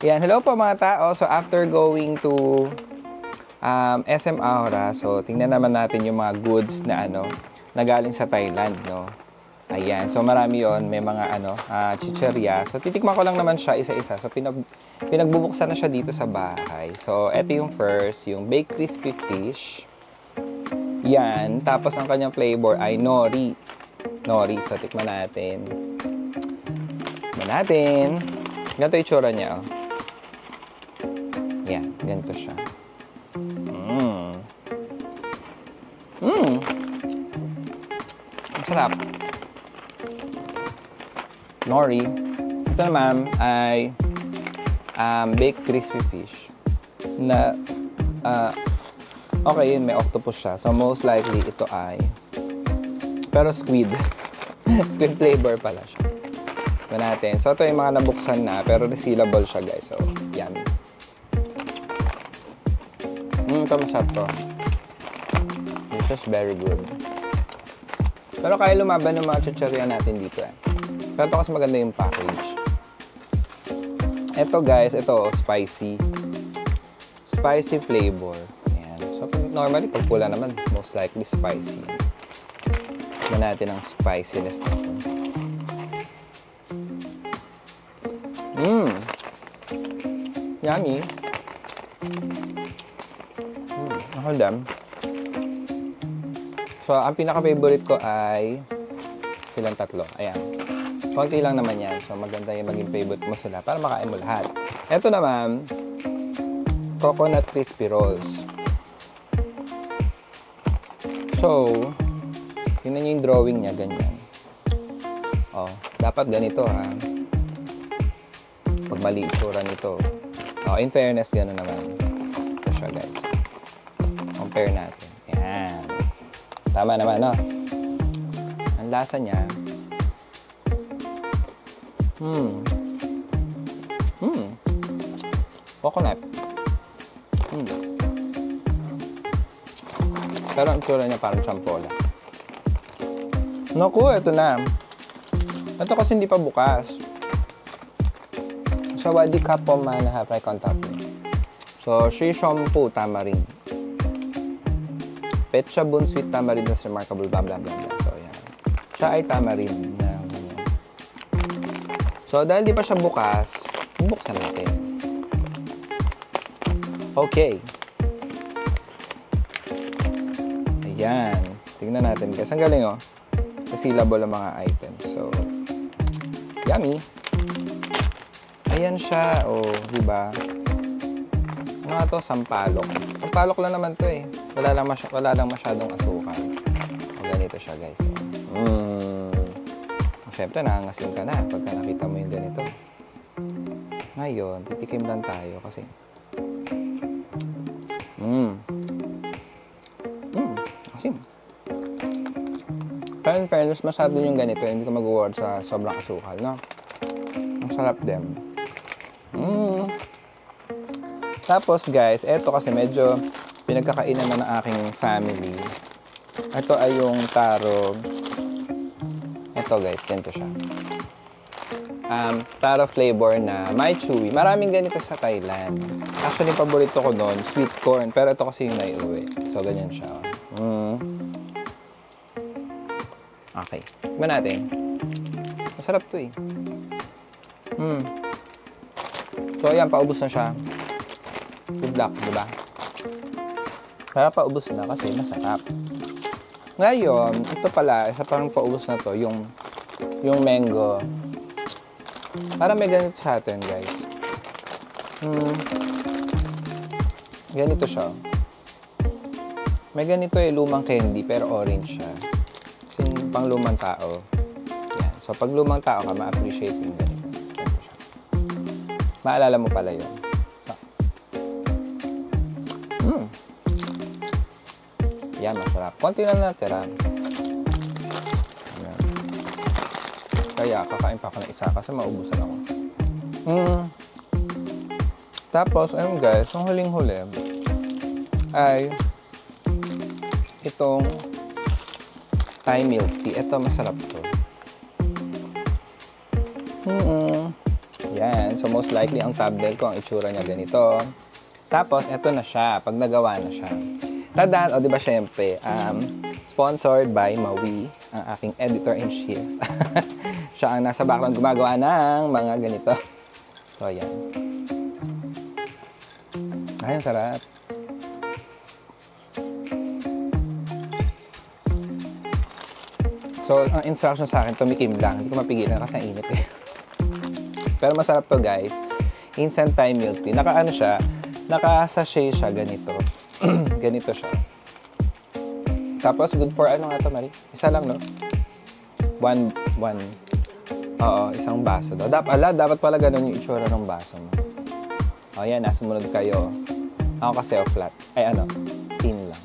Yan, hello po mga tao. So after going to SM Aura, so tingnan naman natin yung mga goods na na galing sa Thailand, no. Ayan, so marami yon, may mga chicheria. So titikman ko lang naman siya isa-isa. So pinagbubuksan na siya dito sa bahay. So eto yung first, yung baked crispy fish. Yan, tapos ang kanyang flavor ay nori. Nori, so tikman natin. Tikman natin. Ganito yung tsura niya, oh. Yan, ganito siya. Ang sarap. Nori. Ito naman ay baked crispy fish. Na, okay yun, may octopus siya. So, most likely, ito ay pero squid. Squid flavor pala siya. Ito natin. So, ito yung mga nabuksan na, pero resealable siya, guys. So, yummy. Ito masarap to. This is very good. Pero kaya lumaban ng mga chicheria natin dito eh. Pero ito kasi maganda yung package. Ito guys, ito spicy. Spicy flavor. Ayan. So normally pag pula naman, most likely spicy. Tignan natin ang spiciness nito. Yummy. Hold on. So, ang pinaka-favorite ko ay silang tatlo. Ayan. Konti lang naman yan. So, maganda yung maging favorite mo sila para makain mo lahat. Ito naman, coconut crispy rolls. So, tingnan nyo yung drawing niya, ganyan. Oh, dapat ganito ha. Pag mali itsura nito. Oh, in fairness, gano'n naman. Ito siya guys. Compare natin. Yan. Tama naman, no? Ang lasa niya. Coconut. Pero ang tsura niya parang champola. Naku, ito na. Ito kasi hindi pa bukas. So, wadi ka po man have eye contact. So, she shampoo tamarind. Petcha Bun Sweet Tamarind is remarkable, blah, blah, blah, blah. So, yan. Siya ay tamarind. So, dahil di pa siya bukas, bubuksan natin. Okay. Ayan. Tignan natin guys. Ang galing, oh. Resealable ang mga items. So, yummy. Ayan siya. Oh, di ba? Ano nga to? Sampalok. Sampalok lang naman to eh. Wala lang masyadong asukal. O, ganito siya guys. Siyempre, nangangasin ka na pagka nakita mo yung ganito. Ngayon, titikim lang tayo kasi asin. Pero in fairness, masarap din yung ganito. Hindi ka mag-award sa sobrang asukal, no? Ang sarap din. Tapos guys, eto kasi medyo pinagkakainan na ng aking family. Ito ay yung taro. Ito guys, ganito siya. Taro flavor na may chewy. Maraming ganito sa Thailand. Actually, paborito ko doon, sweet corn. Pero ito kasi yung naiuwi. So, ganyan siya. Okay. Tignan natin. Masarap to eh. So, ayan, paubos na siya. Good luck, diba? Kaya paubos na kasi masarap. Ngayon, ito pala, isa parang paubos na to, yung mango. Para may ganito sa atin, guys. Ganito siya. May ganito yung lumang candy, pero orange siya. Kasi pang lumang tao. Yan. So, pag lumang tao ka, ma-appreciate yung ganito. Ganito siya. Maalala mo pala yun. Yan, masarap. Konti lang natira. Yan. Kaya, kakain pa ako ng isa kasi maubusan ako. Tapos, ayun guys, yung huling-huli ay itong Thai milk tea. Ito, masarap to. Yan. So, most likely, ang thumbnail ko, ang itsura niya ganito. Tapos, eto na siya. Pag nagawa na siya. Tadaan, o diba syempre, sponsored by Maui, ang aking editor-in-chief. Siya ang nasa background gumagawa ng mga ganito. So, ayan. Ay, ang sarap. So, ang instruction sa akin, tumikim lang. Hindi ko mapigilan kasi ang init eh. Pero masarap to, guys. Instant Thai milk tea. Naka-ano siya, naka-sachet siya, ganito. Ganito siya. Tapos, good for ano nga to, Marie? Isa lang, no? One. Oo, isang baso daw. Dapat pala ganun yung itsura ng baso mo. O, yan, nasumunod kayo. Ako kasi flat. Ay, thin lang.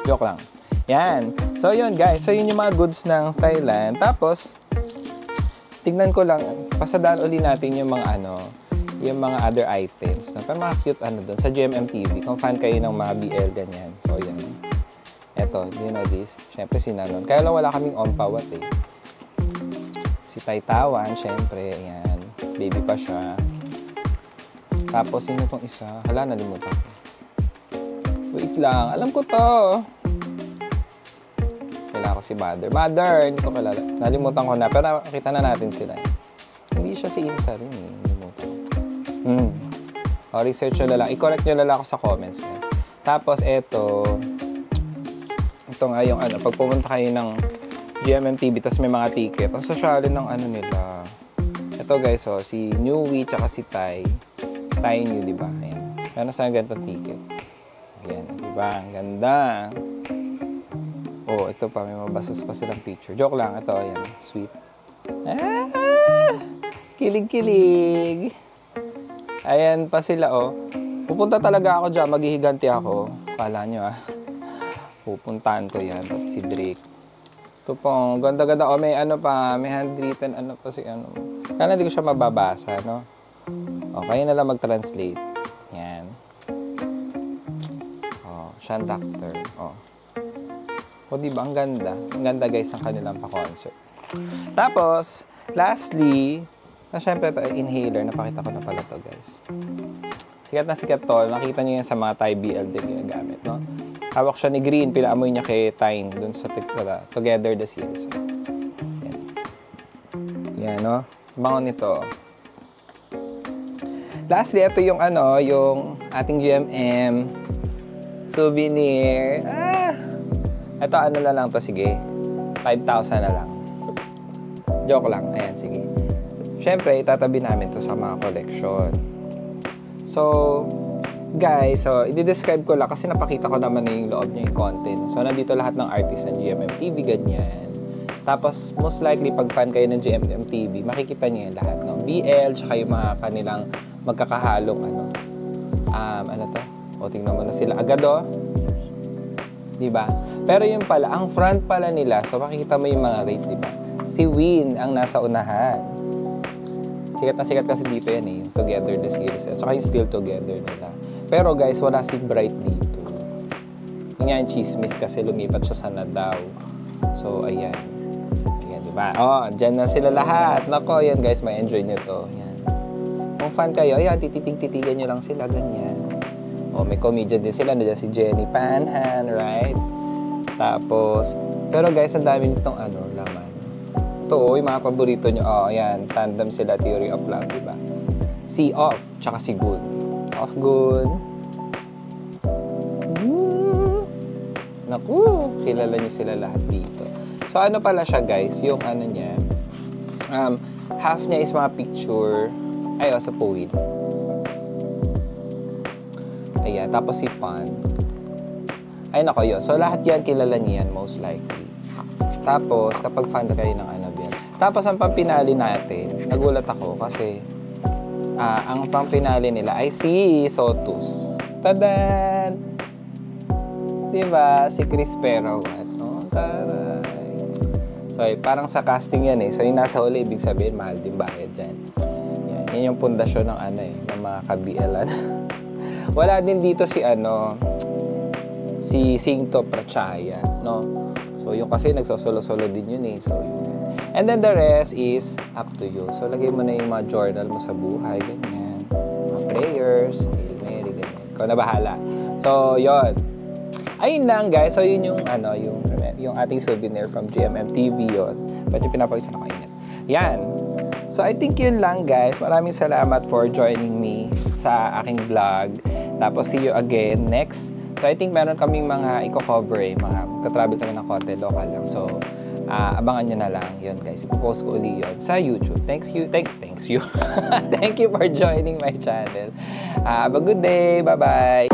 Joke lang. Yan. So, yun, guys. So, yun yung mga goods ng Thailand. Tapos, tignan ko lang, pasadaan uli natin yung mga yung mga other items. No? Pero mga cute doon sa GMM TV. Kung fan kayo ng mga BL, ganyan. So, yan. Eto, you know this? Siyempre, si Nanon. Kaya lang wala kaming on-pawat eh. Si Taitawan, siyempre. Ayan. Baby pa siya. Tapos, sino tong isa? Hala, nalimutan ko. Wait lang. Alam ko to. Kailangan ko si Mother. Mother! Hindi ko kilala. Nalimutan ko na. Pero nakita na natin sila. Hindi siya si Insa rin eh. O, research nyo lang. I-correct nyo lang ako sa comments, guys. Tapos, ito nga yung pag pumunta kayo ng GMM TV, tapos may mga ticket. Ang sosyalin ng nila. Ito, guys, si Newey, tsaka si Thai New, di ba? Ayan. Meron sa ganitong ticket. Ayan, di ba? Ang ganda. Oh, ito pa. May mabasas pa silang picture. Joke lang. Ito, ayan. Sweet. Kilig-kilig. Ayan pa sila, oh. Pupunta talaga ako dyan. Maghihiganti ako. Kala nyo, pupuntahan ko yan. Si Drake. Ito po. Ganda-ganda. Oh, may may handwritten, pa si Kala hindi ko siya mababasa, no? O, kayo na lang mag-translate. Yan. Oh, Sean Doctor. Oh. O, diba? Ang ganda. Ang ganda, guys, ang kanilang pa-concert. Tapos, lastly, syempre, ito, inhaler. Napakita ko na pala to, guys. Sikat na sikat to. Nakita nyo yan sa mga Thai BL din ginagamit, no? Hawak siya ni Green. Pinaamoy niya kay Tyne dun sa Together the Series. Yan. Yan, no? Bango nito. Lastly, ito yung yung ating GMM souvenir. Ito, na lang to, sige. 5,000 na lang. Joke lang. Ayan, sige. Siyempre, itatabi namin to sa mga collection. So, guys, i-describe ko lang kasi napakita ko naman na yung loob niya, yung content. So, nandito lahat ng artist ng GMM TV, ganyan. Tapos, most likely, pag fan kayo ng GMM TV, makikita niyo yung lahat, no? BL, tsaka yung mga kanilang magkakahalong, to? O, tingnan mo na sila. Agad, diba? Pero yung pala, ang front pala nila, so makikita mo yung mga rate, diba? Si Win ang nasa unahan. Sikat na sikat kasi dito yan yung Together the Series. At saka yung Still Together nila. Pero guys, wala si Bright dito. Yung nga yung chismis kasi lumipat siya sa Nadaw. So, ayan. Ayan, diba? Oh, dyan na sila lahat. Nako, ayan guys, may enjoy nyo to. Ayan. Kung fan kayo, ayan, tititig-titigan nyo lang sila, ganyan. Oh, may comedian din sila. Nandiyan si Jenny Panhan, right? Tapos, pero guys, ang dami nitong laman. Ito, yung mga paborito nyo. Oh, ayan, tandem sila, Theory of Love, diba? Si Off, tsaka si Good. Off Good. Naku, kilala nyo sila lahat dito. So, pala siya, guys? Yung niya, half niya is mga picture. Ay, sa poet. Ayan, tapos si Pan. Ay, nako yun. So, lahat yan, kilala niyo yan, most likely. Tapos, kapag fan kayo ng Annabelle. Tapos, ang pampinali natin, nagulat ako kasi ang pampinali nila ay si Sotus. Tadan! Diba? Si Chris Perawat. Oh, taray. So, parang sa casting yan eh. So, yung nasa huli, ibig sabihin, mahal din bayad dyan. Yan yung pundasyon ng ng mga kabialan. Wala din dito si si Singto Prachaya, no? So, yung kasi nagsosolo-solo din yun eh. So, yun. And then the rest is up to you. So, lagay mo na yung mga journal mo sa buhay, ganyan. Mga prayers, Hail Mary, ganyan. Ikaw na bahala. So, yon. Ayun lang, guys. So, yun yung, yung ating souvenir from GMM TV yun. Ba't yung pinapawisan ako init? Yan. So, I think yun lang, guys. Maraming salamat for joining me sa aking vlog. Tapos, see you again next. So, I think meron kaming mga i-cover mga tatravel kami ng konti, local lang. So, abangan nyo na lang yun, guys. Ipopost ko uli yun sa YouTube. Thanks you. Thank you for joining my channel. Have a good day. Bye-bye.